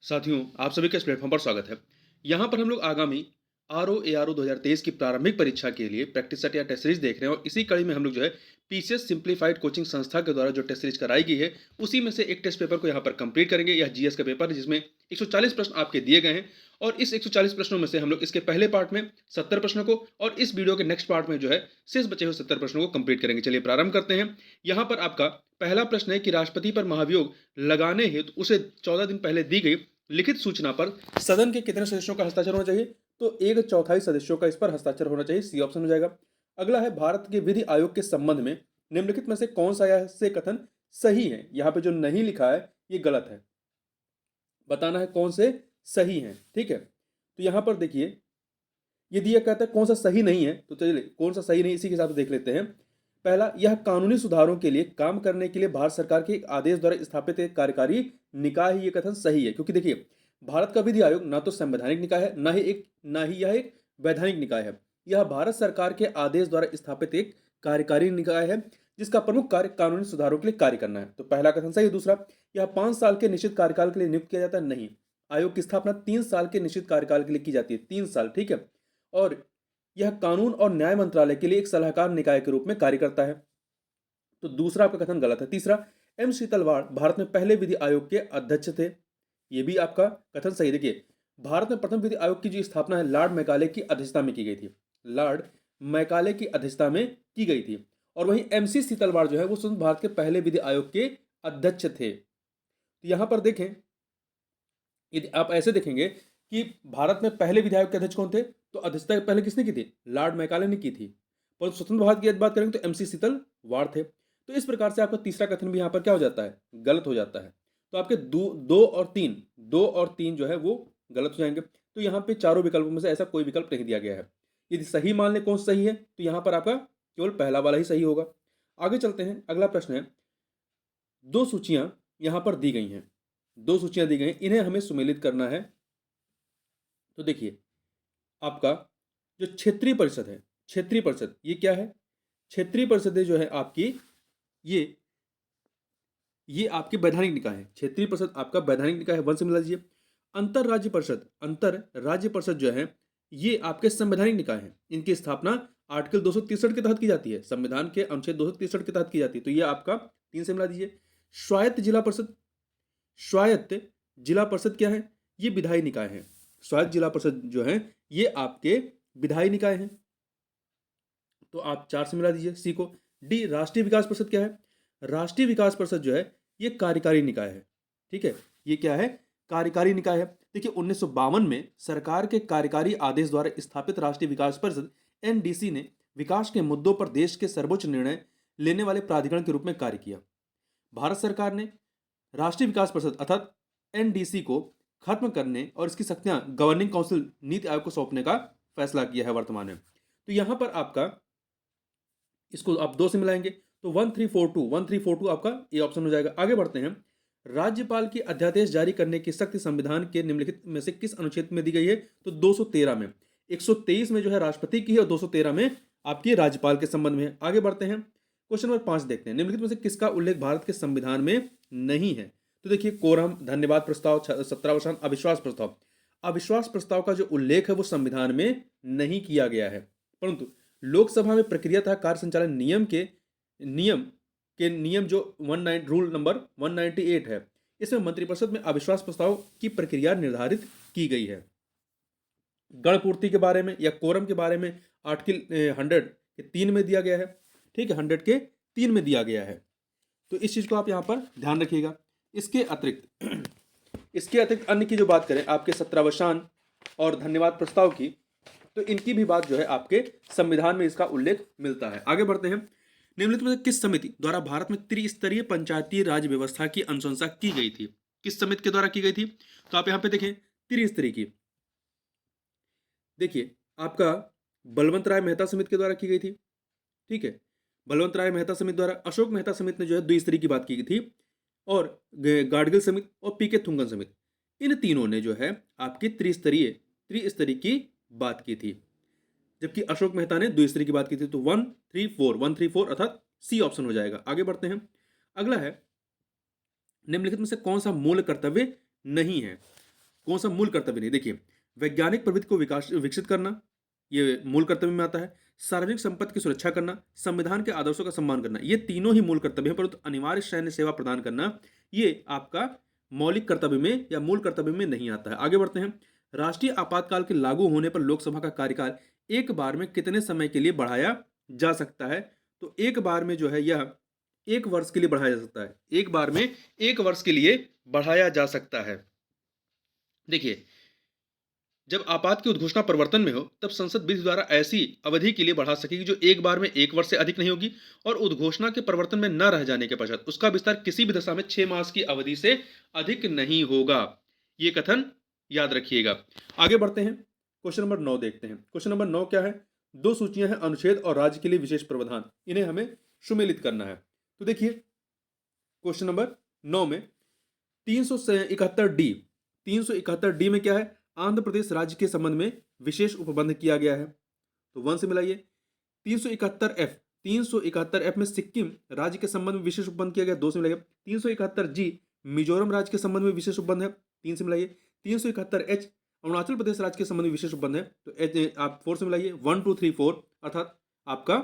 साथियों, आप सभी का इस प्लेटफॉर्म पर स्वागत है। यहाँ पर हम लोग आगामी आरओ-एआरओ 2023 की प्रारंभिक परीक्षा के लिए प्रैक्टिस सेट या टेस्ट सीरीज देख रहे हैं और इसी कड़ी में हम लोग जो है पीसीएस सिंप्लीफाइड कोचिंग संस्था के द्वारा जो टेस्ट सीरीज कराई गई है, उसी में से एक टेस्ट पेपर को यहाँ पर कंप्लीट करेंगे। यह जीएस का पेपर है जिसमें 140 प्रश्न आपके दिए गए हैं और इस 140 प्रश्नों में से हम लोग इसके पहले पार्ट में 70 प्रश्नों को और इस वीडियो के नेक्स्ट पार्ट में जो है शेष बचे हुए 70 प्रश्नों को कंप्लीट करेंगे। चलिए प्रारंभ करते हैं। यहाँ पर आपका पहला प्रश्न है कि राष्ट्रपति पर महाभियोग लगाने हेतु उसे 14 दिन पहले दी गई लिखित सूचना पर सदन के कितने सदस्यों का हस्ताक्षर होना चाहिए? तो एक चौथाई सदस्यों का इस पर हस्ताक्षर होना चाहिए। सी ऑप्शन हो जाएगा। अगला है भारत के विधि आयोग के संबंध में निम्नलिखित में से कौन सा से कथन सही है? यहाँ पे जो नहीं लिखा है ये गलत है, बताना है कौन से सही है। ठीक है, तो यहाँ पर देखिए ये दिया कहता है कौन सा सही नहीं है, तो चलिए कौन सा सही नहीं इसी के हिसाब से देख लेते हैं। पहला, यह कानूनी सुधारों के लिए काम करने के लिए भारत सरकार के एक आदेश द्वारा स्थापित एक कार्यकारी निकाय है, ये कथन सही है। क्योंकि देखिए भारत का विधि आयोग ना तो संवैधानिक निकाय है, ना ही यह एक वैधानिक निकाय है। यह भारत सरकार के आदेश द्वारा स्थापित एक कार्यकारी निकाय है जिसका प्रमुख कार्य कानूनी सुधारों के लिए कार्य करना है। तो पहला कथन सही है। दूसरा, यह 5 साल के निश्चित कार्यकाल के लिए नियुक्त किया जाता है, नहीं। आयोग की स्थापना 3 साल के निश्चित कार्यकाल के लिए की जाती है, 3 साल। ठीक है, और यह कानून और न्याय मंत्रालय के लिए एक सलाहकार निकाय के रूप में कार्य करता है। तो दूसरा आपका कथन गलत है। तीसरा, एम शीतलवाड़ भारत में पहले विधि आयोग के अध्यक्ष थे, ये भी आपका कथन सही। देखिए भारत में प्रथम विधि आयोग की जो स्थापना है लॉर्ड मैकाले की अध्यक्षता में की गई थी, लॉर्ड मैकाले की अध्यक्षता में की गई थी। और वहीं एमसी शीतलवाड़ जो है वो स्वतंत्र भारत के पहले विधि आयोग के अध्यक्ष थे। तो यहां पर देखें, यदि आप ऐसे देखेंगे कि भारत में पहले विधायक के अध्यक्ष कौन थे, तो अध्यक्षता पहले किसने की थी? लॉर्ड मैकाले ने की थी। परंतु स्वतंत्र भारत की बात करेंगे तो एमसी शीतलवाड़ थे। तो इस प्रकार से आपका तीसरा कथन भी यहाँ पर क्या हो जाता है? गलत हो जाता है। तो आपके दो और तीन जो है वो गलत हो जाएंगे। तो यहाँ पे चारों विकल्पों में से ऐसा कोई विकल्प नहीं दिया गया है। यदि सही मान ले कौन सही है तो यहाँ पर आपका केवल पहला वाला ही सही होगा। आगे चलते हैं, अगला प्रश्न है, दो सूचियां यहाँ पर दी गई हैं, दो सूचियां दी गई हैं, इन्हें हमें सुमेलित करना है। तो देखिए आपका जो क्षेत्रीय परिषद है, क्षेत्रीय परिषद ये क्या है? क्षेत्रीय परिषदें जो है आपकी ये आपकी वैधानिक निकाय है। क्षेत्रीय परिषद आपका वैधानिक निकाय है, वन से मिला दीजिए। अंतर राज्य परिषद जो है ये आपके संवैधानिक निकाय है। इनकी स्थापना आर्टिकल 263 के तहत की जाती है, संविधान के अनुच्छेद 263 के तहत की जाती है। तो ये आपका 3 से मिला दीजिए। स्वायत्त जिला परिषद, स्वायत्त जिला परिषद क्या है? ये विधायी निकाय है। स्वायत्त जिला परिषद जो है ये आपके विधायी निकाय हैं। तो आप 4 से मिला दीजिए सी को। डी, राष्ट्रीय विकास परिषद क्या है? राष्ट्रीय विकास परिषद जो है ये कार्यकारी निकाय है। ठीक है, ये क्या है? कार्यकारी निकाय है। देखिए 1952 में सरकार के कार्यकारी आदेश द्वारा स्थापित राष्ट्रीय विकास परिषद एनडीसी ने विकास के मुद्दों पर देश के सर्वोच्च निर्णय लेने वाले प्राधिकरण के रूप में कार्य किया। भारत सरकार ने राष्ट्रीय विकास परिषद अर्थात एनडीसी को खत्म करने और इसकी शक्तियां गवर्निंग काउंसिल नीति आयोग को सौंपने का फैसला किया है वर्तमान में। तो यहां पर आपका इसको आप 2 से मिलाएंगे तो 1342 आपका ए ऑप्शन हो जाएगा। आगे बढ़ते हैं, राज्यपाल की अध्यादेश जारी करने की शक्ति संविधान के निम्नलिखित में से किस अनुच्छेद में दी गई है? तो 213 में। 123 में जो है राष्ट्रपति की है और 213 में आपकी राज्यपाल के संबंध में है। आगे बढ़ते हैं, क्वेश्चन नंबर 5 देखते हैं, निम्नलिखित में से किसका उल्लेख भारत के संविधान में नहीं है? तो देखिए कोरम, धन्यवाद प्रस्ताव, 17वां अविश्वास प्रस्ताव। अविश्वास प्रस्ताव का जो उल्लेख है वो संविधान में नहीं किया गया है, परंतु लोकसभा में प्रक्रिया तथा कार्य संचालन नियम जो 19 रूल नंबर 198 है, इसमें मंत्रिपरिषद में अविश्वास प्रस्ताव की प्रक्रिया निर्धारित की गई है। गणपूर्ति के बारे में या कोरम के बारे में आर्टिकल 100 के 3 में दिया गया है। ठीक है, 100 के 3 में दिया गया है। तो इस चीज को आप यहां पर ध्यान रखिएगा। इसके अतिरिक्त अन्य की जो बात करें आपके 17वां और धन्यवाद प्रस्ताव की, तो इनकी भी बात जो है आपके संविधान में इसका उल्लेख मिलता है। आगे बढ़ते हैं, निम्नलिखित में किस समिति द्वारा भारत में त्रिस्तरीय पंचायती राज व्यवस्था की अनुशंसा की गई थी? किस समिति के द्वारा की गई थी? तो आप यहां पे देखें त्रिस्तरीय की, देखिए आपका बलवंत राय मेहता समिति के द्वारा की गई थी। ठीक है, बलवंत राय मेहता समिति द्वारा। अशोक मेहता समिति ने जो है द्विस्तरीय की बात की गई थी, और गाडगिल समिति और पीके थुंगन समिति, इन तीनों ने जो है आपकी त्रिस्तरीय की बात की थी, जबकि अशोक मेहता ने द्विस्तरीय की बात की थी। तो 134 अर्थात सी ऑप्शन हो जाएगा। आगे बढ़ते हैं, अगला है, निम्नलिखित में से कौन सा मूल कर्तव्य नहीं है? कौन सा मूल कर्तव्य नहीं? देखिए, वैज्ञानिक प्रवृत्ति को विकसित करना, ये मूल कर्तव्य में आता है। सार्वजनिक संपत्ति की सुरक्षा करना, संविधान के आदर्शों का सम्मान करना, ये तीनों ही मूल कर्तव्य हैं, परंतु अनिवार्य सैन्य सेवा प्रदान करना, ये आपका मौलिक कर्तव्य में या मूल कर्तव्य में नहीं आता है। आगे बढ़ते हैं। राष्ट्रीय आपातकाल के लागू होने पर लोकसभा का कार्यकाल एक बार में कितने समय के लिए बढ़ाया जा सकता है? तो एक बार में जो है यह 1 वर्ष के लिए बढ़ाया जा सकता है। एक बार में 1 वर्ष के लिए बढ़ाया जा सकता है। देखिए, जब आपात की उद्घोषणा प्रवर्तन में हो, तब संसद विधि द्वारा ऐसी अवधि के लिए बढ़ा सकेगी जो एक बार में 1 वर्ष से अधिक नहीं होगी, और उद्घोषणा के प्रवर्तन में न रह जाने के पश्चात उसका विस्तार किसी भी दशा में 6 मास की अवधि से अधिक नहीं होगा। ये कथन याद रखिएगा। आगे बढ़ते हैं, क्वेश्चन नंबर 9 देखते हैं। क्वेश्चन नंबर 9 क्या है? 2 सूचियां हैं, अनुच्छेद और राज्य के लिए विशेष प्रावधान, इन्हें हमें सुमेलित करना है। तो देखिए, क्वेश्चन नंबर 9 में 371 डी, 371 डी में क्या है? आंध्र प्रदेश राज्य के संबंध में विशेष उपबंध किया गया है, तो 1 से मिलाइए। 371 एफ, 371 एफ में सिक्किम राज्य के संबंध में विशेष उपबंध किया गया, 2 से मिलाइए। 371 जी मिजोरम राज्य के संबंध में विशेष उपबंध है, 3 से मिलाइए। 371 एच अरुणाचल प्रदेश राज्य के संबंध में विशेष उपबंध है, तो एच आप 4 से मिलाइए। 1 2 3 4 अर्थात आपका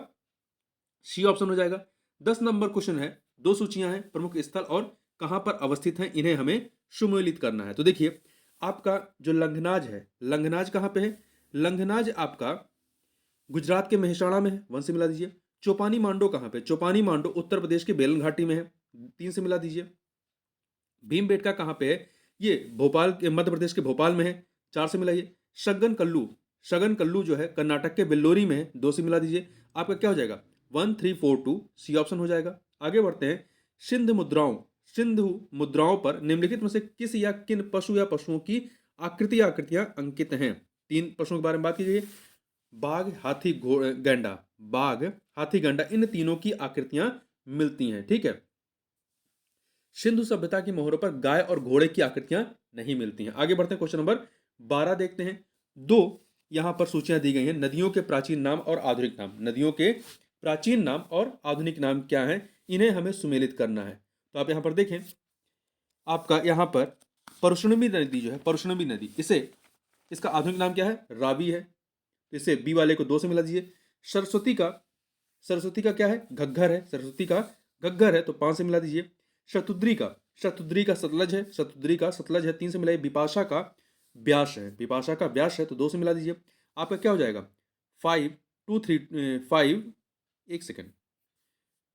सी ऑप्शन हो जाएगा। 10 नंबर क्वेश्चन है, 2 सूचियां हैं, प्रमुख स्थल और कहां पर अवस्थित हैं, इन्हें हमें सुमेलित करना है। तो देखिए, आपका जो लंघनाज है, लंघनाज कहां पे है? लंघनाज आपका गुजरात के मेहसाणा में है, 1 से मिला दीजिए। चौपानी मांडो कहां पे? चौपानी मांडो उत्तर प्रदेश के बेलन घाटी में है, 3 से मिला दीजिए। भीमबेटका कहां पे है? ये भोपाल के, मध्य प्रदेश के भोपाल में है, 4 से मिलाइए। शगन कल्लू, शगन कल्लू जो है कर्नाटक के वेल्लोरी में है, 2 से मिला दीजिए। आपका क्या हो जाएगा? 1 3 4 2 सी ऑप्शन हो जाएगा। आगे बढ़ते हैं। सिंधु मुद्राओं, सिंधु मुद्राओं पर निम्नलिखित में से किस या किन पशु या पशुओं की आकृतियां अंकित हैं? 3 पशुओं के बारे में बात कीजिए। बाघ, हाथी, गैंडा, बाघ, हाथी, गैंडा, इन तीनों की आकृतियां मिलती हैं, ठीक है। सिंधु सभ्यता की मोहरों पर गाय और घोड़े की आकृतियां नहीं मिलती हैं। आगे बढ़ते हैं, क्वेश्चन नंबर 12 देखते हैं। 2 यहां पर सूचियां दी गई हैं, नदियों के प्राचीन नाम और आधुनिक नाम। नदियों के प्राचीन नाम और आधुनिक नाम क्या हैं, इन्हें हमें सुमेलित करना है। तो आप यहां पर देखें, आपका यहां पर परशुनमी नदी जो है, परशुनमी नदी, इसे, इसका आधुनिक नाम क्या है? रावी है, इसे बी वाले को 2 से मिला दीजिए। सरस्वती का, सरस्वती का क्या है? घग्गर है, सरस्वती का घग्गर है, तो 5 से मिला दीजिए। शतुद्री का, शतुद्री का सतलज है, शतुद्री का सतलज है, 3 से मिलाइए। विपाशा का व्यास है, विपाशा का व्यास है, तो 2 से मिला दीजिए। आपका क्या हो जाएगा? 5 2 3 5, एक सेकेंड।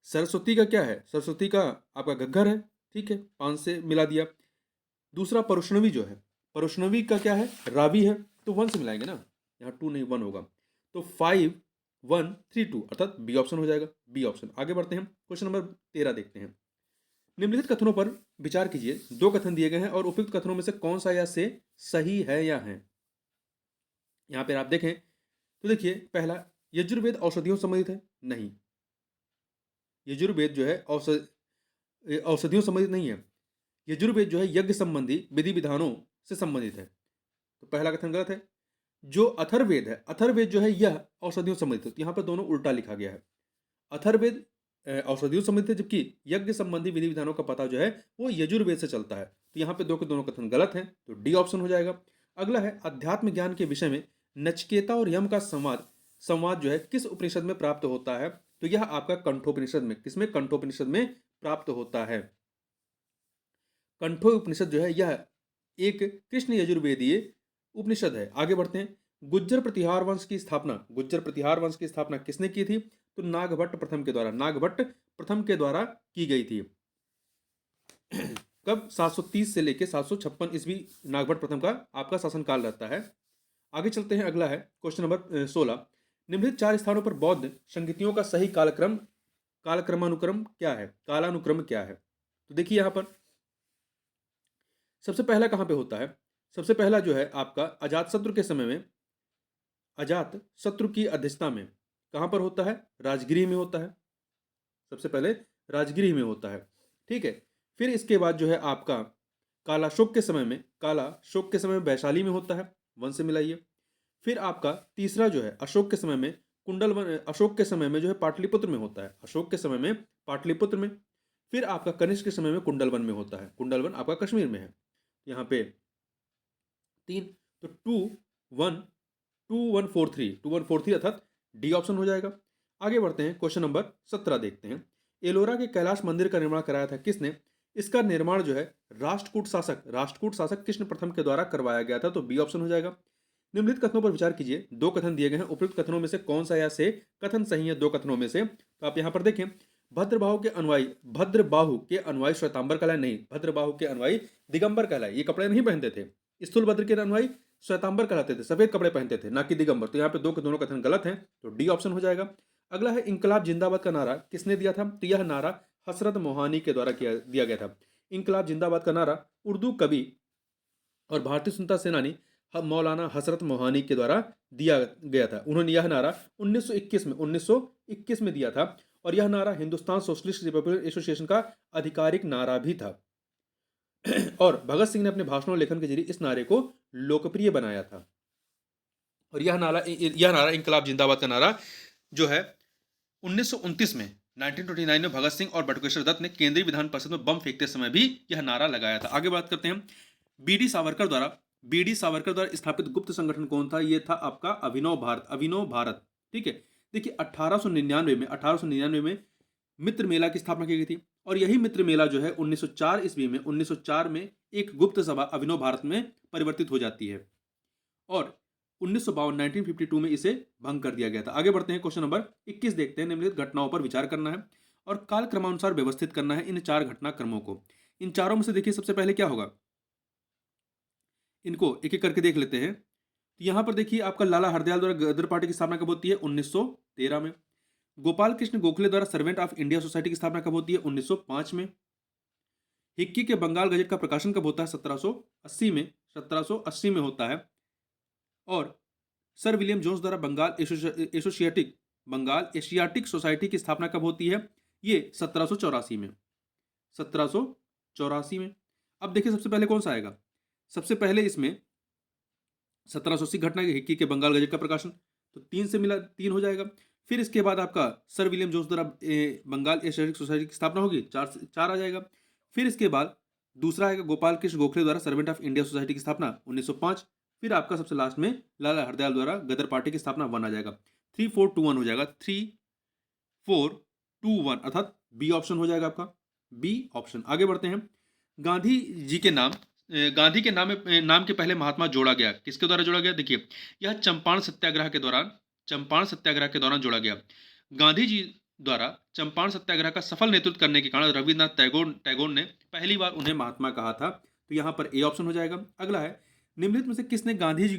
सरस्वती का क्या है? सरस्वती का आपका घग्गर है, ठीक है, 5 से मिला दिया। दूसरा परुष्णवी जो है, परुष्णवी का क्या है? रावी है, तो 1 से मिलाएंगे ना, यहाँ 2 नहीं 1 होगा, तो 5 1 3 2 अर्थात बी ऑप्शन हो जाएगा, बी ऑप्शन। आगे बढ़ते हैं, क्वेश्चन नंबर 13 देखते हैं। निम्नलिखित कथनों पर विचार कीजिए। 2 कथन दिए गए हैं और उपयुक्त कथनों में से कौन सा या से सही है या है। यहां पर आप देखें तो देखिए, पहला, यजुर्वेद औषधियों संबंधित है, नहीं, यजुर्वेद जो है औषधियों संबंधित नहीं है। यजुर्वेद जो है यज्ञ संबंधी विधि विधानों से संबंधित है, तो पहला कथन गलत है। जो अथर्ववेद है, अथर्ववेद जो है यह औषधियों संबंधित है, तो यहाँ पर दोनों उल्टा लिखा गया है। अथर्ववेद औषधियों संबंधित है, जबकि यज्ञ संबंधी विधि विधानों का पता जो है वो यजुर्वेद से चलता है, तो यहाँ पे 2 के दोनों कथन गलत हैं, तो डी ऑप्शन हो जाएगा। अगला है, अध्यात्म ज्ञान के विषय में नचिकेता और यम का संवाद, संवाद जो है किस उपनिषद में प्राप्त होता है? तो यह आपका कंठोपनिषद में, किसमें? कंठोपनिषद में प्राप्त होता है। कंठोपनिषद जो है यह एक कृष्ण यजुर्वेदीय उपनिषद है। आगे बढ़ते हैं। गुज्जर प्रतिहार वंश की स्थापना, गुज्जर प्रतिहार वंश की स्थापना किसने की थी? तो नागभट्ट प्रथम के द्वारा, नागभट्ट प्रथम के द्वारा की गई थी। कब? 730 से लेकर 756 ईस्वी नागभट्ट प्रथम का आपका शासनकाल रहता है। आगे चलते हैं, अगला है क्वेश्चन नंबर 16। निम्नलिखित 4 स्थानों पर बौद्ध संगीतियों का सही कालक्रम, कालक्रमानुक्रम क्या है? कालानुक्रम क्या है? तो देखिए, यहां पर सबसे पहला कहां पे होता है? सबसे पहला जो है आपका अजातशत्रु के समय में, अजात शत्रु की अध्यक्षता में कहां पर होता है? राजगिरी में होता है, सबसे पहले राजगिरी में होता है, ठीक है। फिर इसके बाद जो है आपका कालाशोक के समय में, कालाशोक के समय में वैशाली में होता है, 1 से मिलाइए। फिर आपका तीसरा जो है अशोक के समय में कुंडलवन, अशोक के समय में जो है पाटलिपुत्र में होता है, अशोक के समय में पाटलिपुत्र में। फिर आपका कनिष्क के समय में कुंडलवन में होता है, कुंडलवन आपका कश्मीर में है। यहाँ पे 3 तो 2143 अर्थात डी ऑप्शन हो जाएगा। आगे बढ़ते हैं, क्वेश्चन नंबर 17 देखते हैं। एलोरा के कैलाश मंदिर का निर्माण कराया था किसने? इसका निर्माण जो है राष्ट्रकूट शासक कृष्ण प्रथम के द्वारा करवाया गया था, तो बी ऑप्शन हो जाएगा। निम्नलिखित कथनों पर विचार कीजिए। दो कथन दिए गए हैं, उपयुक्त कथनों में से कौन सा या से कथन सही है दो कथनों में से? तो आप यहां पर देखें, भद्रबाहु के अनुयायी श्वेतांबर कहलाए, नहीं, भद्रबाहु के अनुयायी दिगंबर कहलाए, ये कपड़े नहीं पहनते थे। स्थूलभद्र के अनुयायी श्वेतांबर कहलाते थे, सफेद कपड़े पहनते थे, ना कि दिगंबर। तो यहाँ पे दो के दोनों कथन गलत हैं, तो डी ऑप्शन हो जाएगा। अगला है, इंकलाब जिंदाबाद का नारा किसने दिया था? तो यह नारा हसरत मोहानी के द्वारा दिया गया था। इंकलाब जिंदाबाद का नारा उर्दू कवि और भारतीय स्वतंत्रता सेनानी मौलाना हसरत मोहानी के द्वारा दिया गया था। उन्होंने यह नारा 1921 में दिया था, और यह नारा हिंदुस्तान सोशलिस्ट रिपब्लिक एसोसिएशन का आधिकारिक नारा भी था। और भगत सिंह ने अपने भाषण और लेखन के जरिए इस नारे को लोकप्रिय बनाया था। और यह नारा इंकलाब जिंदाबाद का नारा जो है 1929 में 1929 में भगत सिंह और बटुकेश्वर दत्त ने केंद्रीय विधान परिषद में बम फेंकते समय भी यह नारा लगाया था। आगे बात करते हैं, बीडी सावरकर द्वारा स्थापित गुप्त संगठन कौन था? यह था आपका अभिनव भारत। ठीक है, देखिए 1899 में मित्र मेला की स्थापना की गई थी, और यही मित्र मेला जो है 1904 में एक गुप्त सभा अभिनव भारत में परिवर्तित हो जाती है, और 1952 में इसे भंग कर दिया गया था। आगे बढ़ते हैं, क्वेश्चन नंबर 21 देखते हैं। निम्नलिखित घटनाओं पर विचार करना है और काल क्रमानुसार व्यवस्थित करना है इन चार घटनाक्रमों को। इन चारों में से देखिए सबसे पहले क्या होगा, इनको एक एक करके देख लेते हैं। तो यहां पर देखिए आपका लाला हरदयाल द्वारा गदर पार्टी की स्थापना कब होती है? 1913 में। गोपाल कृष्ण गोखले द्वारा सर्वेंट ऑफ इंडिया सोसाइटी की स्थापना कब होती है? 1905 में। हिक्की के बंगाल गजट का प्रकाशन कब होता है? 1780 में होता है। और सर विलियम जोन्स द्वारा बंगाल एशियाटिक सोसाइटी की स्थापना कब होती है? ये 1784 में। 1784 में। अब देखिए सबसे पहले कौन सा आएगा? सबसे पहले इसमें 1780 घटना हिक्की के बंगाल गजट का प्रकाशन, तो 3 से मिला 3 हो जाएगा। फिर इसके बाद आपका सर विलियम जोन्स द्वारा बंगाल एशियाटिक सोसाइटी की स्थापना होगी, 4 आ जाएगा। फिर इसके बाद दूसरा आएगा गोपाल कृष्ण गोखले द्वारा सर्वेंट ऑफ इंडिया सोसाइटी की स्थापना 1905। फिर आपका सबसे लास्ट में लाला हरदयाल द्वारा गदर पार्टी की स्थापना 1 आ जाएगा। 3 4 2 1 हो जाएगा, 3 4 2 1 अर्थात बी ऑप्शन हो जाएगा आपका, बी ऑप्शन। आगे बढ़ते हैं, गांधी जी के नाम नाम के पहले महात्मा जोड़ा गया, किसके द्वारा जोड़ा गया? देखिए यह चंपारण सत्याग्रह के दौरान जोड़ा गया। गांधी जी द्वारा चंपारण सत्याग्रह का सफल नेतृत्व करने के कारण रविन्द्रनाथ टैगोर ने पहली बार उन्हें महात्मा कहा था, तो यहां पर ए ऑप्शन हो जाएगा। अगला है, निम्नलिखित में से किसने गांधी की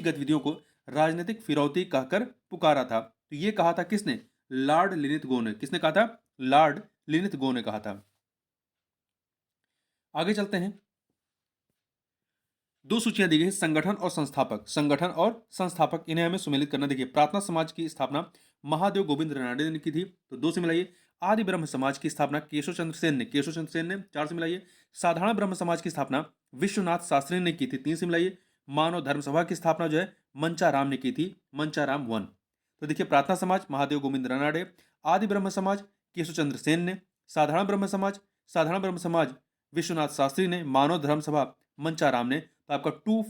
गतिविधियों को राजनीतिक फिरौती कहकर पुकारा था? तो ये कहा था किसने? लॉर्ड लिनिथगो ने। किसने कहा था? लॉर्ड लिनिथगो ने कहा था। आगे चलते हैं, दो सूचियां दी गई, संगठन और संस्थापक इन्हें हमें सुमेलित करना। देखिए प्रार्थना समाज की स्थापना महादेव गोविंद रानडे ने की थी, तो 2 से मिलाइए। आदि ब्रह्म समाज की स्थापना केशव चंद्र सेन ने 4 से मिलाइए। साधारण ब्रह्म समाज की स्थापना विश्वनाथ शास्त्री ने की थी, 3 से मिलाइए। मानव धर्म सभा की स्थापना जो है मंचाराम ने की थी, मंचाराम 1। तो देखिए प्रार्थना समाज महादेव गोविंद रानडे, आदि ब्रह्म समाज केशव चंद्र सेन ने, साधारण ब्रह्म समाज विश्वनाथ शास्त्री ने, मानव धर्म सभा मंचाराम ने। तो आपका 2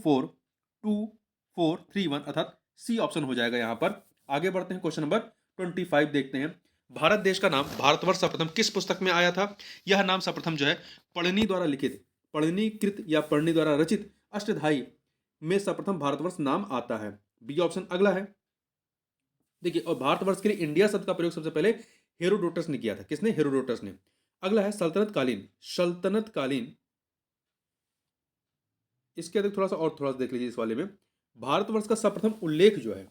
4 1 अर्थात सी ऑप्शन हो जाएगा यहां पर। आगे बढ़ते हैं, क्वेश्चन नंबर 25 देखते हैं। भारत देश का नाम भारतवर्ष सर्वप्रथम किस पुस्तक में आया था? यह नाम सर्वप्रथम जो है पढ़नी द्वारा लिखित, पढ़नीकृत या पढ़नी द्वारा रचित अष्टधाई में सर्वप्रथम भारतवर्ष नाम आता है, बी ऑप्शन। अगला है, देखिए और भारतवर्ष के लिए इंडिया शब्द का प्रयोग सबसे पहले हेरोडोटस ने किया था। किसने? हेरोडोटस ने। अगला है सल्तनत कालीन, इसके अंदर थोड़ा सा देख लीजिए। इस वाले में भारतवर्ष का सर्वप्रथम उल्लेख जो है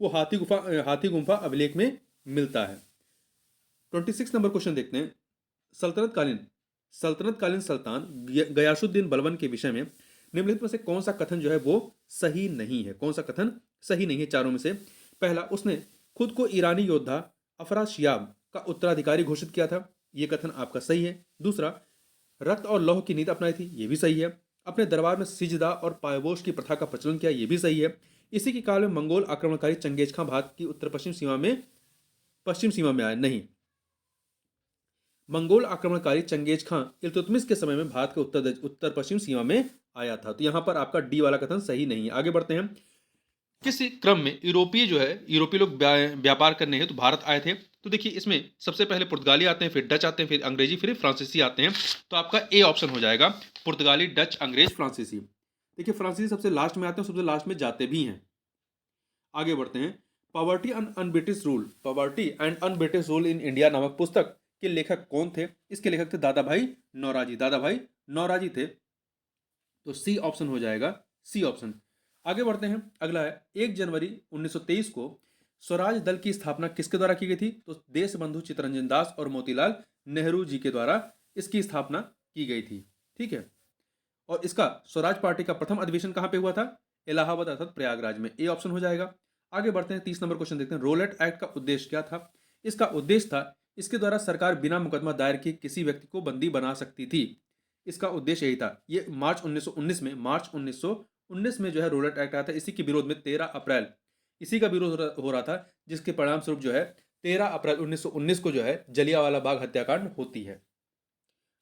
वो हाथी गुम्फा अभिलेख में मिलता है। 26 नंबर क्वेश्चन देखते हैं, सल्तनत कालीन सुल्तान गयासुद्दीन बलबन के विषय में निम्नलिखित में से कौन सा कथन जो है वो सही नहीं है? कौन सा कथन सही नहीं है चारों में से? पहला, उसने खुद को ईरानी योद्धा अफराशियाब का उत्तराधिकारी घोषित किया था, यह कथन आपका सही है। दूसरा, रक्त और लौह की नीति अपनाई थी, यह भी सही है। अपने दरबार में सिजदा और पायबोश की प्रथा का प्रचलन किया, यह भी सही है। इसी के काल में मंगोल आक्रमणकारी चंगेज खां भारत की पश्चिम सीमा में आए, नहीं। मंगोल आक्रमणकारी चंगेज खां इल्तुतमिश के समय में भारत के उत्तर पश्चिम सीमा में आया था। तो यहाँ पर आपका डी वाला कथन सही नहीं है। आगे बढ़ते हैं। किस क्रम में यूरोपीय लोग व्यापार करने हेतु भारत आए थे? तो देखिए इसमें सबसे पहले पुर्तगाली आते हैं, फिर डच आते हैं, फिर अंग्रेजी, फिर फ्रांसीसी आते हैं। तो आपका ए ऑप्शन हो जाएगा, पुर्तगाली, डच, अंग्रेज, फ्रांसीसी। देखिए फ्रांसीसी सबसे लास्ट में आते हैं, सबसे लास्ट में जाते भी हैं। आगे बढ़ते हैं। Poverty and un-British rule in India नामक पुस्तक के लेखक कौन थे? इसके लेखक थे दादा भाई नौरोजी। दादा भाई नौरोजी थे। तो सी ऑप्शन हो जाएगा, सी ऑप्शन। आगे बढ़ते हैं। अगला है 1 जनवरी 1923 को स्वराज दल की स्थापना किसके द्वारा की गई थी? तो देश बंधु चित्तरंजन दास और मोतीलाल नेहरू जी के द्वारा इसकी स्थापना की गई थी। ठीक है। और इसका स्वराज पार्टी का प्रथम अधिवेशन कहां पे हुआ था? इलाहाबाद अर्थात प्रयागराज में। ए ऑप्शन हो जाएगा। आगे बढ़ते हैं। 30 नंबर क्वेश्चन देखते हैं। रोलेट एक्ट का उद्देश्य क्या था? इसका उद्देश्य था, इसके द्वारा सरकार बिना मुकदमा दायर किए किसी व्यक्ति को बंदी बना सकती थी। इसका उद्देश्य यही था। ये मार्च 1919 में जो है रोलेट एक्ट आया था। इसी के विरोध में 13 अप्रैल इसी का विरोध हो रहा था, जिसके परिणाम स्वरूप जो है 13 अप्रैल 1919 को जो है जलियांवाला बाग हत्याकांड होती है।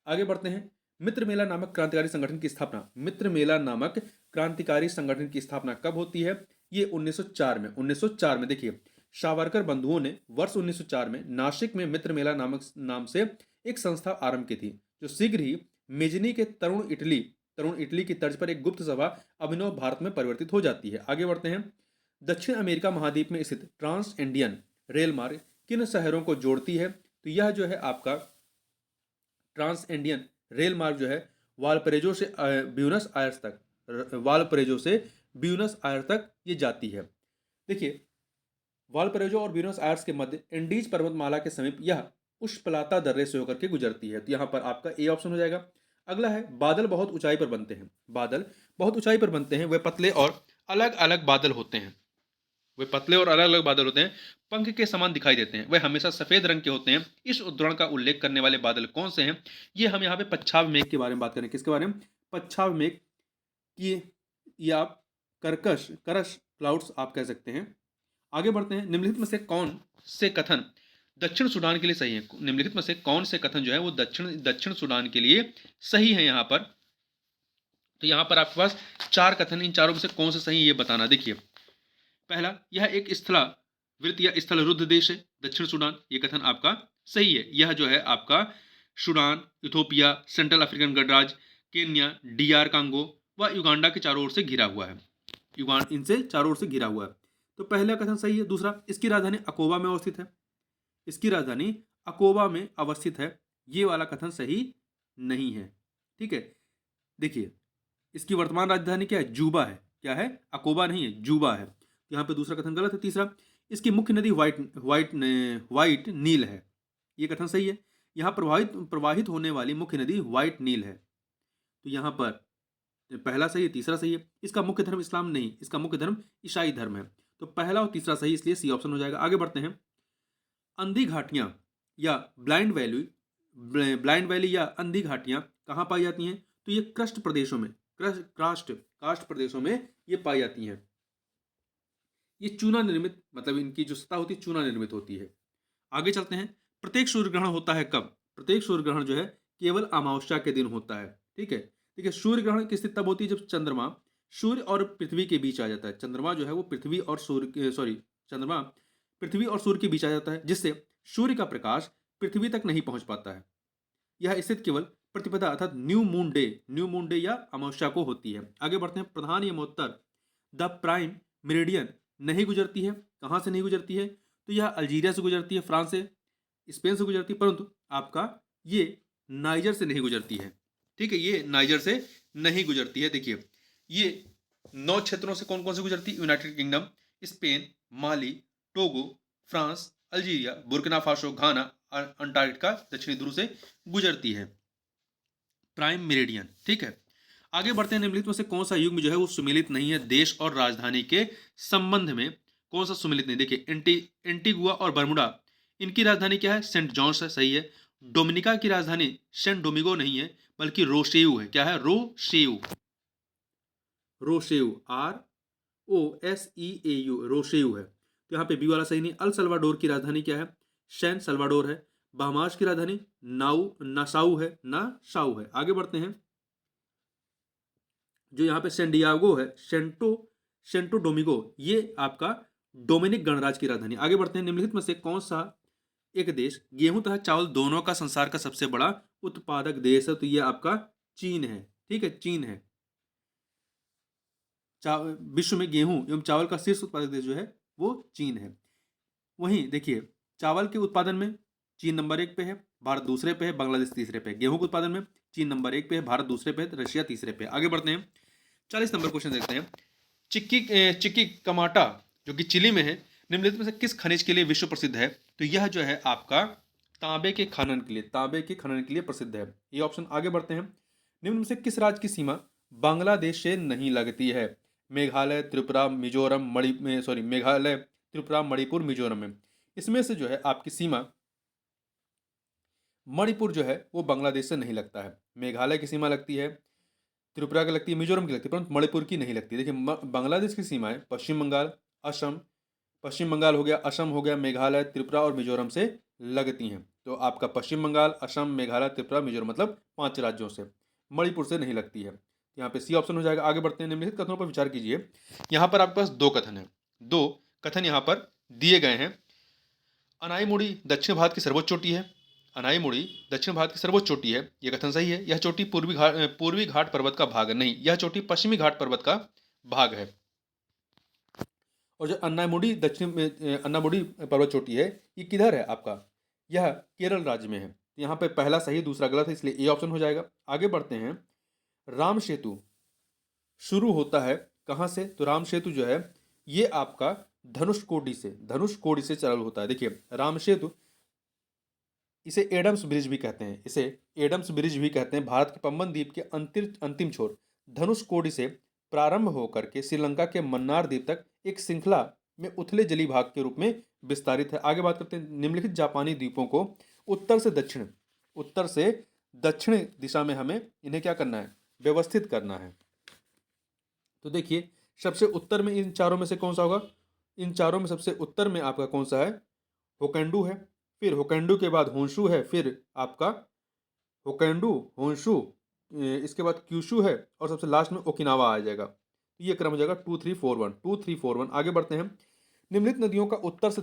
आगे बढ़ते हैं। मित्र मेला नामक क्रांतिकारी संगठन की स्थापना मित्र मेला नामक क्रांतिकारी संगठन की स्थापना कब होती है? ये 1904 में। 1904 में देखिए सावरकर बंधुओं ने वर्ष 1904 में नासिक में मित्र मेला नामक नाम से एक संस्था आरंभ की थी, जो शीघ्र ही मेजनी के तरुण इटली की तर्ज पर एक गुप्त सभा अभिनव भारत में परिवर्तित हो जाती है। आगे बढ़ते हैं। दक्षिण अमेरिका महाद्वीप में स्थित ट्रांस इंडियन रेल मार्ग किन शहरों को जोड़ती है? तो यह जो है आपका ट्रांस इंडियन रेल मार्ग जो है वालपरेजो से ब्यूनस आयर्स तक ये जाती है। देखिए वालपरेजो और ब्यूनस आयर्स के मध्य इंडीज पर्वतमाला के समीप यह उष्पलाता दर्रे से होकर के गुजरती है। तो यहाँ पर आपका ए ऑप्शन हो जाएगा। अगला है बादल बहुत ऊंचाई पर बनते हैं। बादल बहुत ऊंचाई पर बनते हैं, वे पतले और अलग अलग बादल होते हैं। पंख के समान दिखाई देते हैं। वे हमेशा सफेद रंग के होते हैं। इस उद्धरण का उल्लेख करने वाले बादल कौन से हैं? ये हम यहाँ पे पच्छाव मेघ के बारे में बात करें। किसके बारे में? पच्छाव मेघ की, ये आप करश क्लाउड्स आप कह सकते हैं। आगे बढ़ते हैं। निम्नलिखित में से कौन से कथन दक्षिण सूडान के लिए सही है? निम्नलिखित में से कौन से कथन जो है वो दक्षिण सूडान के लिए सही है यहाँ पर? तो यहाँ पर आपके पास 4 कथन, इन चारों में से कौन से सही ये बताना। देखिए पहला, यह एक स्थलावृत या स्थलरुद्ध देश है दक्षिण सूडान। ये कथन आपका सही है। यह जो है आपका सूडान, इथोपिया, सेंट्रल अफ्रीकन गणराज्य, केन्या, डीआर कांगो व युगांडा के चारों ओर से घिरा हुआ है। इनसे चारों ओर से घिरा हुआ है। तो पहला कथन सही है। दूसरा, इसकी राजधानी अकोबा में अवस्थित है। इसकी राजधानी अकोबा में अवस्थित है। ये वाला कथन सही नहीं है। ठीक है। देखिए इसकी वर्तमान राजधानी क्या है? जूबा है। क्या है? अकोबा नहीं है, जूबा है। यहाँ पे दूसरा कथन गलत है। तीसरा, इसकी मुख्य नदी व्हाइट नील है। ये कथन सही है। यहाँ प्रवाहित होने वाली मुख्य नदी व्हाइट नील है। तो यहाँ पर पहला सही है, तीसरा सही है। इसका मुख्य धर्म इस्लाम नहीं, इसका मुख्य धर्म ईसाई धर्म है। तो पहला और तीसरा सही, इसलिए सी ऑप्शन हो जाएगा। आगे बढ़ते हैं। अंधी घाटियां या ब्लाइंड वैली या अंधी घाटियां कहाँ पाई जाती हैं? तो ये कास्ट प्रदेशों में ये पाई जाती हैं। ये चूना निर्मित, मतलब इनकी जो सतह होती है चूना निर्मित होती है। आगे चलते हैं। प्रत्येक सूर्य ग्रहण होता है कब? प्रत्येक सूर्य ग्रहण जो है केवल अमावस्या के दिन होता है। ठीक है। देखिए सूर्य ग्रहण की स्थिति तब होती है जब चंद्रमा सूर्य और पृथ्वी के बीच आ जाता है। चंद्रमा जो है वो पृथ्वी और सूर्य के बीच आ जाता है, जिससे सूर्य का प्रकाश पृथ्वी तक नहीं पहुंच पाता है। यह स्थिति केवल प्रतिपदा अर्थात न्यू मून डे या अमावस्या को होती है। आगे बढ़ते हैं। प्रधान यमोत्तर द प्राइम मेरिडियन नहीं गुजरती है। कहां से नहीं गुजरती है? तो यह अल्जीरिया से गुजरती है, फ्रांस से, स्पेन से गुजरती है, परंतु आपका ये नाइजर से नहीं गुजरती है। ठीक है, ये नाइजर से नहीं गुजरती है। देखिए ये 9 क्षेत्रों से कौन कौन से गुजरती है? United Kingdom, Spain, Mali, Togo, France, Algeria, Burkina Faso, Ghana, Antarctica, दक्षिणी ध्रुव से गुजरती है। Prime meridian. ठीक है। आगे बढ़ते हैं। निम्नलिखित में से कौन सा युग्म जो है वो सुमेलित नहीं है देश और राजधानी के संबंध में? कौन सा सुमेलित नहीं? देखिए एंटीगुआ और बर्मुडा, इनकी राजधानी क्या है? सेंट जॉन्स है। सही है। डोमिनिका की राजधानी सेंट डोमिगो नहीं है, बल्कि रोशेयू है। क्या है? रोशेयू, ROSEAU, रोशेयू है। तो यहाँ पे बी वाला सही नहीं। अल सल्वाडोर की राजधानी क्या है? सैन सल्वाडोर है। बहामास की राजधानी नासाऊ है। आगे बढ़ते हैं। जो यहाँ पे सैंडियागो है, सेंटो डोमिगो, ये आपका डोमिनिक गणराज्य की राजधानी। आगे बढ़ते हैं, निम्नलिखित में से कौन सा एक देश गेहूं तथा चावल दोनों का संसार का सबसे बड़ा उत्पादक देश है? तो ये आपका चीन है। ठीक है, चीन है। विश्व में गेहूं एवं चावल का शीर्ष उत्पादक देश जो है वो चीन है। वहीं देखिए, चावल के उत्पादन में चीन नंबर 1 पे है, भारत दूसरे पे है, बांग्लादेश तीसरे पे है। गेहूं के उत्पादन में चीन नंबर 1 पे है, भारत दूसरे पे है, रशिया तीसरे पे है। आगे बढ़ते हैं, 40 नंबर क्वेश्चन देखते हैं। चिक्की कमाटा जो कि चिली में है, निम्नलिखित में से किस खनिज के लिए विश्व प्रसिद्ध है? तो यह जो है आपका तांबे के खनन के लिए, तांबे के खनन के लिए प्रसिद्ध है ये ऑप्शन। आगे बढ़ते हैं, निम्न में से किस राज्य की सीमा बांग्लादेश से नहीं लगती है? मेघालय, त्रिपुरा, मिजोरम, मेघालय, त्रिपुरा, मणिपुर, मिजोरम में। इसमें से जो है आपकी सीमा मणिपुर जो है वो बांग्लादेश से नहीं लगता है। मेघालय की सीमा लगती है, त्रिपुरा की लगती है, मिजोरम की लगती है, परंतु मणिपुर की नहीं लगती। देखिए, बांग्लादेश की सीमाएं पश्चिम बंगाल, असम, पश्चिम बंगाल हो गया, असम हो गया, मेघालय, त्रिपुरा और मिजोरम से लगती हैं। तो आपका पश्चिम बंगाल, असम, मेघालय, त्रिपुरा, मिजोरम मतलब 5 राज्यों से, मणिपुर से नहीं लगती है। यहाँ पे सी ऑप्शन हो जाएगा। आगे बढ़ते हैं, निम्नलिखित कथनों पर विचार कीजिए। यहाँ पर आपके पास 2 कथन है, 2 कथन यहाँ पर दिए गए हैं। अनाईमुड़ी दक्षिण भारत की सर्वोच्च चोटी है, अनाईमुड़ी दक्षिण भारत की सर्वोच्च चोटी है, यह कथन सही है। यह चोटी पूर्वी घाट पर्वत का भाग है, नहीं, यह चोटी पश्चिमी घाट पर्वत का भाग है। और जो अन्नामुडी पर्वत चोटी है, ये किधर है आपका? यह केरल राज्य में है। यहाँ पे पहला सही दूसरा गलत है, इसलिए ए ऑप्शन हो जाएगा। आगे बढ़ते हैं, राम सेतु शुरू होता है कहाँ से? तो राम सेतु जो है ये आपका धनुषकोडी से चालू होता है। देखिए, राम सेतु, इसे एडम्स ब्रिज भी कहते हैं, इसे एडम्स ब्रिज भी कहते हैं। भारत के पंबन द्वीप के अंतिम छोर धनुषकोडी से प्रारंभ होकर के श्रीलंका के मन्नार द्वीप तक एक श्रृंखला में उथले जली भाग के रूप में विस्तारित है। आगे बात करते हैं, निम्नलिखित जापानी द्वीपों को उत्तर से दक्षिण दिशा में हमें इन्हें क्या करना है? व्यवस्थित करना है। तो देखिए, सबसे उत्तर में इन चारों में से कौन सा होगा? इन चारों में सबसे उत्तर में आपका कौन सा है? होकैंडू है, फिर होकैंडू के बाद होंशु है, फिर आपका होकैंडू, होंशु, इसके बाद क्यूशु है, और सबसे लास्ट में ओकिनावा आ जाएगा। ये क्रम हो जाएगा 2 3 4 1। आगे बढ़ते हैं, निम्नलिखित नदियों का उत्तर से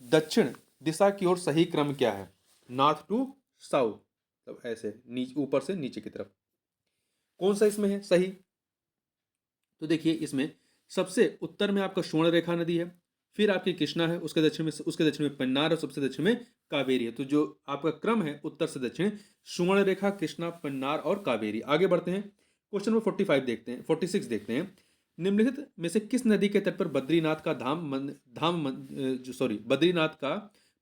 दक्षिण दिशा की ओर सही क्रम क्या है? नॉर्थ टू साउथ, मतलब ऐसे ऊपर से नीचे की तरफ। कौन सा इसमें है सही? तो देखिए, इसमें सबसे उत्तर में आपका स्वर्ण रेखा नदी है, फिर आपकी कृष्णा है, उसके दक्षिण में पन्नार, और सबसे दक्षिण में कावेरी है। तो जो आपका क्रम है उत्तर से दक्षिण, स्वर्ण रेखा, कृष्णा, पन्नार और कावेरी। आगे बढ़ते हैं, क्वेश्चन नंबर 46 देखते हैं। निम्नलिखित में से किस नदी के तट पर बद्रीनाथ का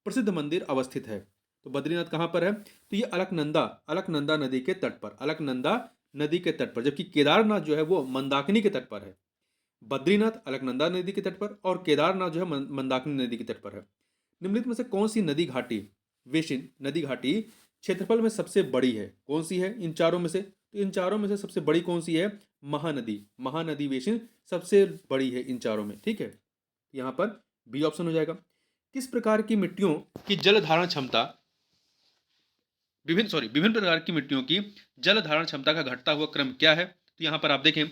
प्रसिद्ध मंदिर अवस्थित है? तो बद्रीनाथ कहाँ पर है? तो ये अलकनंदा नदी के तट पर, जबकि केदारनाथ जो है वो मंदाकिनी के तट पर है। बद्रीनाथ अलकनंदा नदी के तट पर और केदारनाथ जो है मंदाकिनी नदी के तट पर है। निम्नलिखित में से कौन सी नदी घाटी, वेशिन नदी घाटी, क्षेत्रफल में सबसे बड़ी है? कौन सी है इन चारों में से? तो इन चारों में से सबसे बड़ी कौन सी है? महानदी वेशिन सबसे बड़ी है इन चारों में। ठीक है, यहाँ पर बी ऑप्शन हो जाएगा। किस प्रकार की मिट्टियों की जल धारण क्षमता विभिन्न प्रकार की मिट्टियों की जल धारण क्षमता का घटता हुआ क्रम क्या है? तो यहाँ पर आप देखें,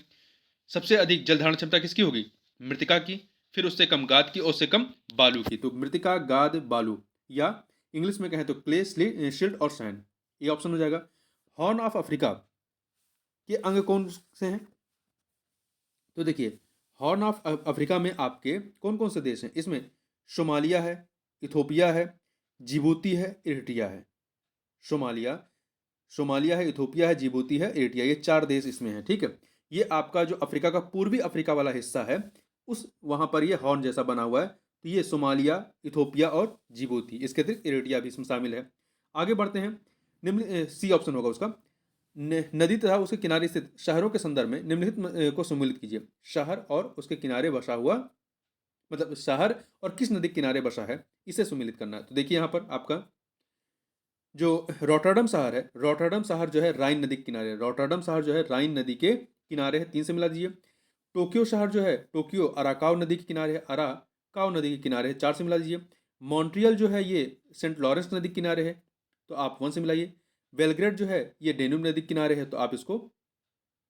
सबसे अधिक जल धारण क्षमता किसकी होगी? मृतिका की, फिर उससे कम गाद की, और उससे कम बालू की। तो मृतिका, गाद, बालू, या इंग्लिश में कहें तो क्ले, सिल्ट और सैंड, ये ऑप्शन हो जाएगा। हॉर्न ऑफ अफ्रीका के अंग कौन से हैं? तो देखिए, हॉर्न ऑफ अफ्रीका में आपके कौन कौन से देश हैं? इसमें सोमालिया है, इथोपिया है, जिबूती है, इरिट्रिया है। सोमालिया है, इथोपिया है, जिबूती है, इरिट्रिया, ये 4 देश इसमें हैं। ठीक है, ये आपका जो अफ्रीका का पूर्वी अफ्रीका वाला हिस्सा है, उस वहां पर ये हॉर्न जैसा बना हुआ है। तो ये सोमालिया, इथोपिया और जिबूती, इसके अतिरिक्त इरिट्रिया भी इसमें शामिल है। आगे बढ़ते हैं, निम्न सी ऑप्शन होगा उसका। नदी तथा उसके किनारे स्थित शहरों के संदर्भ में निम्नलिखित को सम्मिलित कीजिए। शहर और उसके किनारे बसा हुआ, मतलब शहर और किस नदी के किनारे बसा है, इसे सम्मिलित करना है। तो देखिए, यहाँ पर आपका जो रॉटरडम शहर जो है राइन नदी के किनारे है। रॉटरडम शहर जो है राइन नदी के किनारे है, 3 से मिला दीजिए। टोक्यो शहर जो है, टोक्यो अराकाव नदी के किनारे है, अराकाव नदी के किनारे है, 4 से मिला दीजिए। मॉन्ट्रियल जो है ये सेंट लॉरेंस नदी के किनारे है, तो आप 1 से मिलाइए। बेलग्रेड जो है ये डेन्यूब नदी के किनारे है, तो आप इसको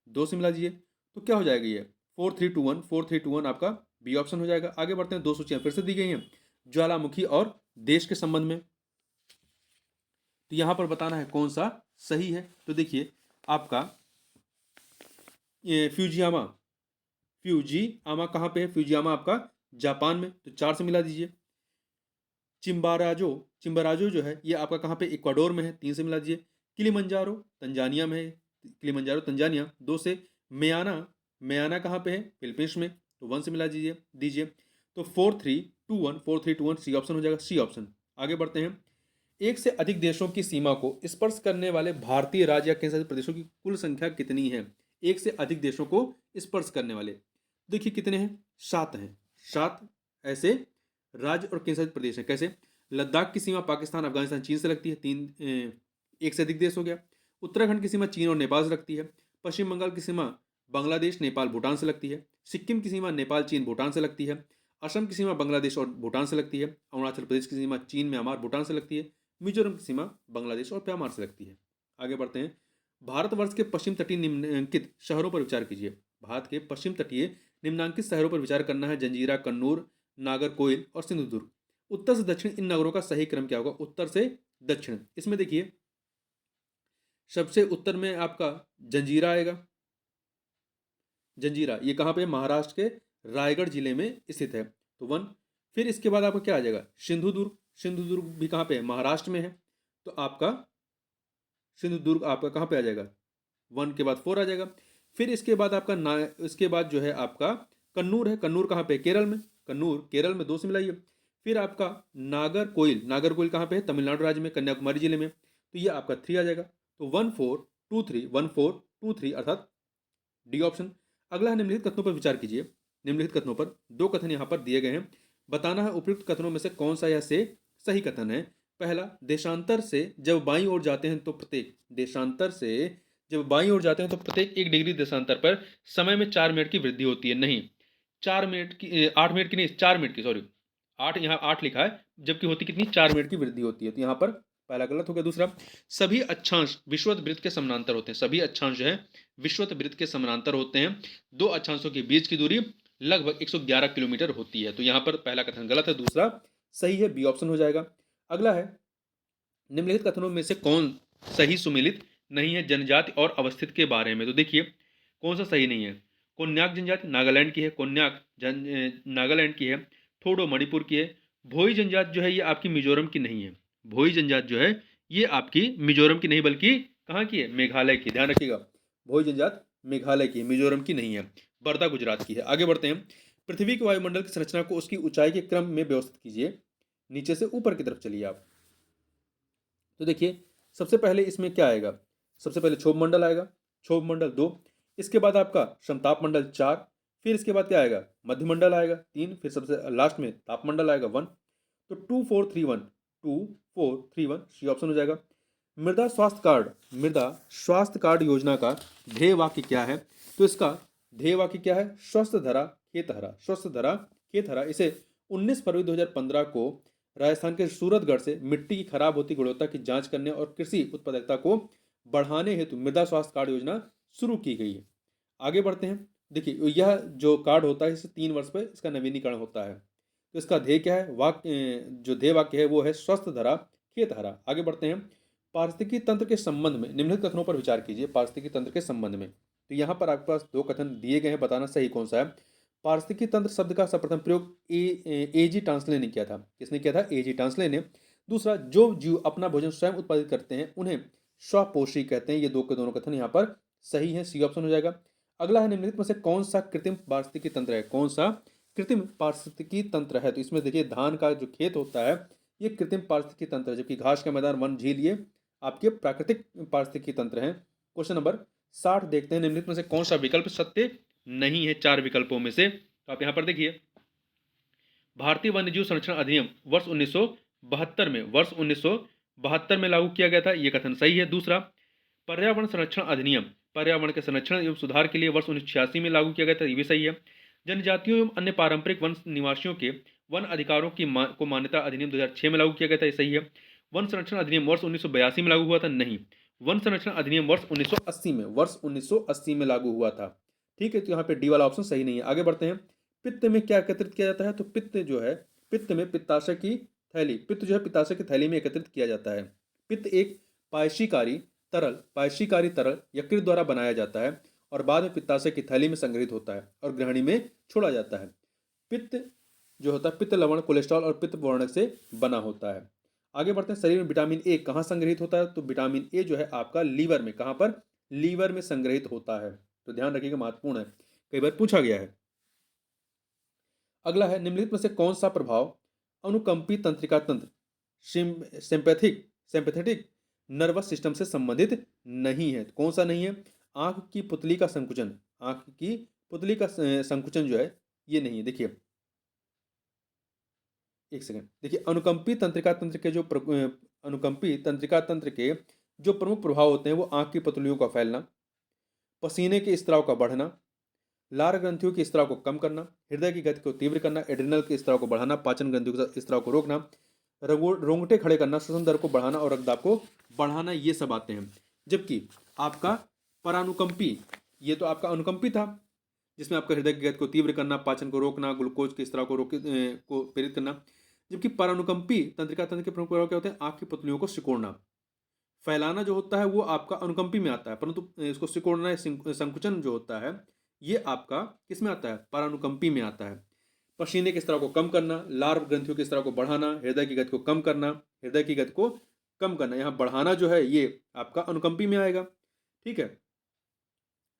2 से मिला दीजिए। तो क्या हो जाएगा ये 4321, 4321 आपका बी ऑप्शन हो जाएगा। आगे बढ़ते हैं, 2 सूचियां फिर से दी गई हैं ज्वालामुखी और देश के संबंध में। तो यहां पर बताना है कौन सा सही है। तो देखिए आपका ये फ्यूजियामा कहाँ पे है? फ्यूजियामा आपका जापान में, तो 4 से मिला दीजिए। चिम्बाराजो चिम्बाराजो जो है ये आपका कहाँ पे? इक्वाडोर में है, 3 से मिला दीजिए। किलिमंजारो तंजानिया में है, किलिमंजारो तंजानिया 2 से। मेयाना मेयाना कहाँ पे है? फिलीपींस में, तो 1 से मिला दीजिए। तो 4321 सी ऑप्शन हो जाएगा, सी ऑप्शन। आगे बढ़ते हैं, एक से अधिक देशों की सीमा को स्पर्श करने वाले भारतीय राज्य या केंद्र शासित प्रदेशों की कुल संख्या कितनी है? एक से अधिक देशों को स्पर्श करने वाले देखिए कितने हैं? 7 हैं। 7 ऐसे राज्य और केंद्र शासित प्रदेश हैं। कैसे? लद्दाख की सीमा पाकिस्तान, अफगानिस्तान, चीन से लगती है, एक से अधिक देश हो गया। उत्तराखंड की सीमा चीन और नेपाल से लगती है। पश्चिम बंगाल की सीमा बांग्लादेश, नेपाल, भूटान से लगती है। सिक्किम की सीमा नेपाल, चीन, भूटान से लगती है। असम की सीमा बांग्लादेश और भूटान से लगती है। अरुणाचल प्रदेश की सीमा चीन, म्यांमार, भूटान से लगती है। मिजोरम की सीमा बांग्लादेश और म्यांमार से लगती है। आगे बढ़ते हैं, भारतवर्ष के पश्चिम तटीय निम्नलिखित शहरों पर विचार कीजिए। भारत के पश्चिम तटीय निम्नांकित शहरों पर विचार करना है। जंजीरा, कन्नूर, नागरकोइल और सिंधुदुर्ग। उत्तर से दक्षिण इन नगरों का सही क्रम क्या होगा? उत्तर से दक्षिण। इसमें देखिए सबसे उत्तर में आपका जंजीरा आएगा। जंजीरा ये कहाँ पे? महाराष्ट्र के रायगढ़ जिले में स्थित है, तो 1। फिर इसके बाद आपका क्या आ जाएगा? सिंधुदुर्ग। सिंधुदुर्ग भी कहाँ पे है? महाराष्ट्र में है, तो आपका सिंधुदुर्ग आपका कहाँ पे आ जाएगा? 1 के बाद 4 आ जाएगा। फिर इसके बाद आपका इसके बाद जो है आपका कन्नूर है। कन्नूर कहाँ पे? केरल में। कन्नूर केरल में, 2 से मिलाइए। फिर आपका नागरकोइल, नागरकोइल कहाँ पे है? तमिलनाडु राज्य में, कन्याकुमारी जिले में, तो ये आपका 3 आ जाएगा। तो 1423 अर्थात डी ऑप्शन। अगला है, निम्नलिखित कथनों पर विचार कीजिए। निम्नलिखित कथनों पर 2 कथन यहाँ पर दिए गए हैं, बताना है उपयुक्त कथनों में से कौन सा या से सही कथन है। पहला, देशांतर से जब बाईं ओर जाते हैं तो प्रत्येक 1 डिग्री देशांतर पर समय में 4 मिनट की वृद्धि होती है। नहीं, 4 मिनट की 8 मिनट की नहीं, 4 मिनट की, सॉरी 8, यहाँ 8 लिखा है, जबकि होती कितनी? 4 मिनट की वृद्धि होती है, तो यहाँ पर पहला गलत हो गया। दूसरा, सभी अक्षांश विषुवत वृत्त के समानांतर होते हैं। सभी अक्षांश जो है विषुवत वृत्त के समानांतर होते हैं। 2 अक्षांशों के बीच की दूरी लगभग 111 किलोमीटर होती है, तो यहाँ पर पहला कथन गलत है, दूसरा सही है, बी ऑप्शन हो जाएगा। अगला है, निम्नलिखित कथनों में से कौन सही सुमेलित नहीं है जनजाति और अवस्थित के बारे में? तो देखिए कौन सा सही नहीं है। कोन्याक जनजाति नागालैंड की है, नागालैंड की है। थोडो मणिपुर की है। भोई जनजाति जो है ये आपकी मिजोरम की नहीं है। भोई जनजाति जो है ये आपकी मिजोरम की नहीं बल्कि कहाँ की है? मेघालय की। ध्यान रखिएगा, भोई जनजाति मेघालय की, मिजोरम की नहीं है। बर्दा गुजरात की है। आगे बढ़ते हैं, पृथ्वी के वायुमंडल की संरचना को उसकी ऊंचाई के क्रम में व्यवस्थित कीजिए। नीचे से ऊपर की तरफ चलिए आप। तो देखिए सबसे पहले इसमें क्या आएगा? सबसे पहले क्षोभ मंडल आएगा, क्षोभ मंडल 2। इसके बाद आपका समताप मंडल 4। फिर इसके बाद क्या आएगा? मध्यमंडल आएगा 3। फिर सबसे लास्ट में तापमंडल आएगा 1। तो 2431 सी ऑप्शन हो जाएगा। मृदा स्वास्थ्य कार्ड योजना का ध्येय वाक्य क्या है? तो इसका ध्येय वाक्य क्या है? स्वस्थ धरा खेत हरा, स्वस्थ धरा खेत हरा। इसे 19 फरवरी 2015 को राजस्थान के सूरतगढ़ से मिट्टी की खराब होती गुणवत्ता की जांच करने और कृषि उत्पादकता को बढ़ाने हेतु मृदा स्वास्थ्य कार्ड योजना शुरू की गई है। आगे बढ़ते हैं, देखिए यह जो कार्ड होता है इसे 3 वर्ष पर इसका नवीनीकरण होता है। तो इसका ध्येय क्या है? जो ध्येय वाक्य है वो है स्वस्थ धरा खेत हरा। आगे बढ़ते हैं, पारिस्थितिकी तंत्र के संबंध में निम्नलिखित कथनों पर विचार कीजिए। पारिस्थितिकी तंत्र के संबंध में, तो यहाँ पर आपके पास 2 कथन दिए गए हैं, बताना सही कौन सा है। पारिस्थितिकी तंत्र शब्द का सर्वप्रथम प्रयोग एजी टांसले ने किया था। किसने किया था? एजी टांसले ने। दूसरा, जो जीव अपना भोजन स्वयं उत्पादित करते हैं उन्हें स्वपोषी कहते हैं। ये 2 के दोनों कथन यहाँ पर सही है, सी ऑप्शन हो जाएगा। अगला है, निम्नलिखित में से कौन सा कृत्रिम पारिस्थितिकी तंत्र है? कौन सा कृत्रिम पारिस्थितिकी तंत्र है? तो इसमें देखिए धान का जो खेत होता है ये कृत्रिम पारिस्थितिकी तंत्र है, जबकि घास का मैदान, वन, झील ये आपके प्राकृतिक पारिस्थितिकी तंत्र हैं। क्वेश्चन नंबर 60 देखते हैं, निम्नलिखित में से कौन सा विकल्प सत्य नहीं है 4 विकल्पों में से? तो आप यहाँ पर देखिए, भारतीय वन्यजीव संरक्षण अधिनियम वर्ष 1972 में लागू किया गया था, यह कथन सही है। दूसरा, पर्यावरण संरक्षण अधिनियम पर्यावरण के संरक्षण एवं सुधार के लिए वर्ष 1986 में लागू किया गया था, यह भी सही है। जनजातियों एवं अन्य पारंपरिक वन निवासियों के वन अधिकारों को मान्यता अधिनियम 2006 में लागू किया गया था, यह सही है। वन संरक्षण अधिनियम वर्ष 1982 में लागू हुआ था, नहीं। वन संरक्षण अधिनियम वर्ष 1980 में, वर्ष 1980 में लागू हुआ था। ठीक है, तो यहाँ पे डी वाला ऑप्शन सही नहीं है। आगे बढ़ते हैं। पित्त में क्या एकत्रित किया जाता है? तो पित्त जो है, पित्त में पित्ताशय की थैली, पित्त जो है पित्ताशय की थैली में एकत्रित किया जाता है। पित्त एक पायशीकारी तरल यकृत द्वारा बनाया जाता है और बाद में पित्ताशय की थैली में संग्रहित होता है और ग्रहणी में छोड़ा जाता है। पित्त जो होता है, पित्त लवण कोलेस्ट्रॉल और पित्त वर्णक से बना होता है। आगे बढ़ते हैं। शरीर में विटामिन ए कहाँ संग्रहित होता है? तो विटामिन ए जो है आपका लीवर में, कहाँ पर? लीवर में संग्रहित होता है। तो ध्यान रखिएगा, महत्वपूर्ण है, कई बार पूछा गया है। अगला है, निम्नलिखित में से कौन सा प्रभाव अनुकंपी तंत्रिका तंत्र सिंपैथेटिक नर्वस सिस्टम से संबंधित नहीं है? कौन सा नहीं है? आंख की पुतली का संकुचन, आंख की पुतली का संकुचन जो है ये नहीं है। देखिए एक सेकंड, देखिए अनुकंपी तंत्रिका तंत्र के जो अनुकंपी तंत्रिका तंत्र के जो प्रमुख प्रभाव होते हैं वो आंख की पुतलियों का फैलना, पसीने के स्त्राव का बढ़ना, लार ग्रंथियों के स्त्राव को कम करना, हृदय की गति को तीव्र करना, एड्रिनल के स्त्राव को बढ़ाना, पाचन ग्रंथियों के स्त्राव को रोकना, रोंगटे खड़े करना, श्वसन दर को बढ़ाना और रक्तदाब को बढ़ाना, ये सब आते हैं। जबकि आपका परानुकंपी, ये तो आपका अनुकंपी था जिसमें आपका हृदय की गति को तीव्र करना, पाचन को रोकना, ग्लूकोज के स्त्राव को प्रेरित करना। जबकि परानुकंपी तंत्रिका तंत्र के प्रमुख प्रभाव क्या होते हैं? आंख की पुतलियों को सिकोड़ना, फैलाना जो होता है वो आपका अनुकंपी में आता है, परंतु इसको सिकोड़ना संकुचन जो होता है ये आपका किस में आता है? परानुकंपी में आता है। पसीने के स्त्राव को कम करना, लार ग्रंथियों के स्त्राव को बढ़ाना, हृदय की गति को कम करना, हृदय की गति को कम करना, यहाँ बढ़ाना जो है ये आपका अनुकंपी में आएगा। ठीक है,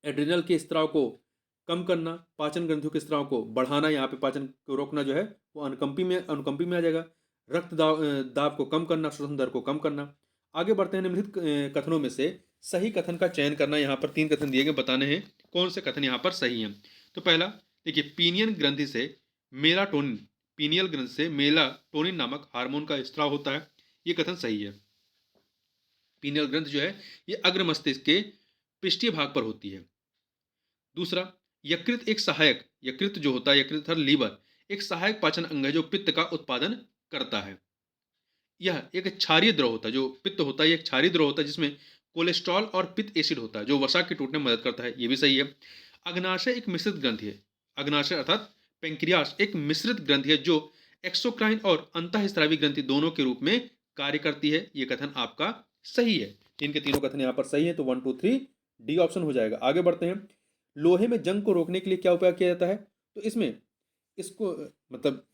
एड्रिनल के स्त्राव को कम करना, पाचन ग्रंथियों के स्त्राव को बढ़ाना, यहाँ पे पाचन को रोकना जो है वो अनुकंपी में आ जाएगा। रक्त दाब को कम करना, श्वसन दर को कम करना। आगे बढ़ते हैं। निम्नलिखित कथनों में से सही कथन का चयन करना। यहाँ पर 3 कथन दिए गए, बताने हैं कौन से कथन यहाँ पर सही हैं। तो पहला देखिए, पीनियन ग्रंथि से मेलाटोनिन, पीनियल ग्रंथि से मेलाटोनिन नामक हार्मोन का स्त्राव होता है, ये कथन सही है। पीनियल ग्रंथि जो है ये अग्र मस्तिष्क के पृष्ठीय भाग पर होती है। दूसरा, यकृत एक सहायक, यकृत जो होता है, यकृत अर्थात लीवर, एक सहायक पाचन अंग है जो पित्त का उत्पादन करता है। यह एक क्षारीय द्रव होता है, जो पित्त होता है ये एक क्षारीय द्रव होता है जिसमें कोलेस्ट्रॉल और पित्त एसिड होता है जो वसा के टूटने में मदद करता है, ये भी सही है। अग्नाशय एक मिश्रित ग्रंथि है, अग्नाशय अर्थात पेंक्रियास एक मिश्रित ग्रंथि है जो एक्सोक्राइन और अंतःस्रावी ग्रंथि दोनों के रूप में कार्य करती है, ये कथन आपका सही है। इनके तीनों कथन यहाँ पर सही है, तो 1 2 3 डी ऑप्शन हो जाएगा। आगे बढ़ते हैं। लोहे में जंग को रोकने के लिए क्या उपाय किया जाता है? तो इसमें इसको मतलब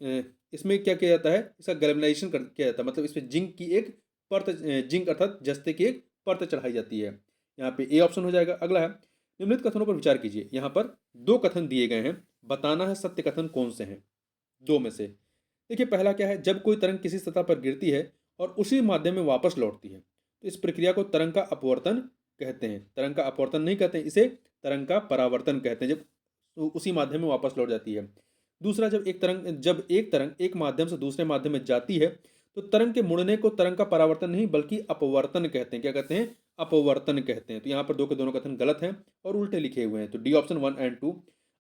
इसमें क्या किया जाता है? इसका गैल्वेनाइजेशन किया जाता है, मतलब इसमें जिंक की एक परत, जिंक अर्थात जस्ते की एक परत चढ़ाई जाती है। यहाँ पे ए ऑप्शन हो जाएगा। अगला है, निम्नलिखित कथनों पर विचार कीजिए। यहाँ पर 2 कथन दिए गए हैं, बताना है सत्य कथन कौन से हैं 2 में से। देखिए पहला क्या है, जब कोई तरंग किसी सतह पर गिरती है और उसी माध्यम में वापस लौटती है तो इस प्रक्रिया को तरंग का अपवर्तन कहते हैं। तरंग का अपवर्तन नहीं कहते हैं, इसे तरंग का परावर्तन कहते हैं, जब उसी माध्यम में वापस लौट जाती है। दूसरा, जब एक तरंग एक माध्यम से दूसरे माध्यम में जाती है तो तरंग के मुड़ने को तरंग का परावर्तन नहीं बल्कि अपवर्तन कहते हैं। क्या कहते हैं? अपवर्तन कहते हैं। तो यहाँ पर 2 के दोनों कथन गलत हैं और उल्टे लिखे हुए हैं, तो डी ऑप्शन 1 एंड 2।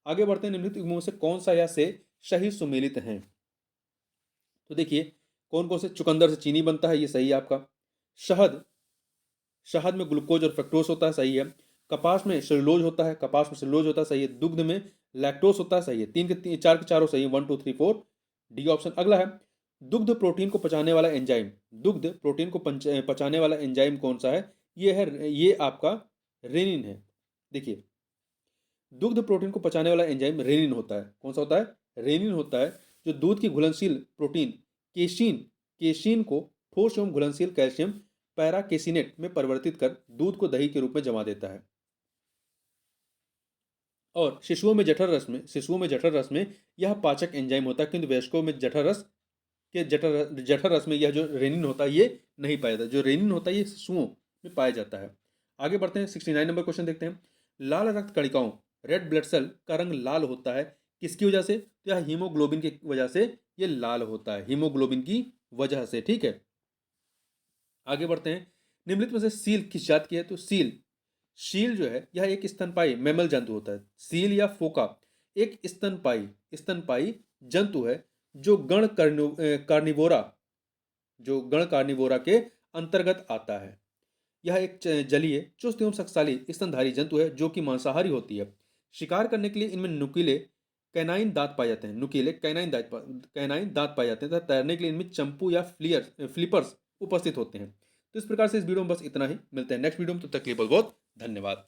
आगे बढ़ते हैं। निम्नलिखित युग्मों से कौन सा या से सही सुमेलित है? तो देखिए कौन कौन से, चुकंदर से चीनी बनता है, ये सही है आपका। शहद, शहद में ग्लूकोज और फ्रक्टोज होता है, सही है। कपास में सेलुलोज होता है, कपास में सेलुलोज होता है, सही है। दुग्ध में लैक्टोज होता है, सही है। 4 के चारों सही है, 1 2 3 4 डी ऑप्शन। अगला है, दुग्ध प्रोटीन को पचाने वाला एंजाइम, दुग्ध प्रोटीन को पचाने वाला एंजाइम कौन सा है? ये आपका रेनिन है। देखिए दुग्ध प्रोटीन को पचाने वाला एंजाइम रेनिन होता है। कौन सा होता है? रेनिन होता है, जो दूध की घुलनशील प्रोटीन केसिन केसिन को ठोस एवं घुलनशील कैल्शियम पैराकेसिनेट में परिवर्तित कर दूध को दही के रूप में जमा देता है। और शिशुओं में जठर रस में यह पाचक एंजाइम होता है, किंतु वयस्कों में जठर रस में यह जो रेनिन होता है ये नहीं पाया जाता। जो रेनिन होता है ये शिशुओं में पाया जाता है। आगे बढ़ते हैं। 69 नंबर क्वेश्चन देखते हैं। लाल रक्त कणिकाओं, रेड ब्लड सेल का रंग लाल होता है किसकी वजह से? तो यह हीमोग्लोबिन की वजह से ये लाल होता है, हीमोग्लोबिन की वजह से। ठीक है, आगे बढ़ते हैं। निम्नलिखित में से सील किस जात की है? तो सील जो है यह एक स्तनपायी मैमल जंतु होता है। सील या फोका एक स्तनपायी जंतु है जो कार्निवोरा के अंतर्गत आता है। यह एक जलीय, चुस्त एवं शक्तिशाली स्तनधारी जंतु है जो कि मांसाहारी होती है। शिकार करने के लिए इनमें नुकीले कैनाइन दांत पाए जाते हैं। नुकीले कैनाइन दांत पाए जाते हैं तथा तैरने के लिए इनमें चंपू या फ्लिपर्स उपस्थित होते हैं। तो इस प्रकार से इस वीडियो में बस इतना ही। मिलते हैं नेक्स्ट वीडियो में, तब तक के लिए बहुत बहुत धन्यवाद।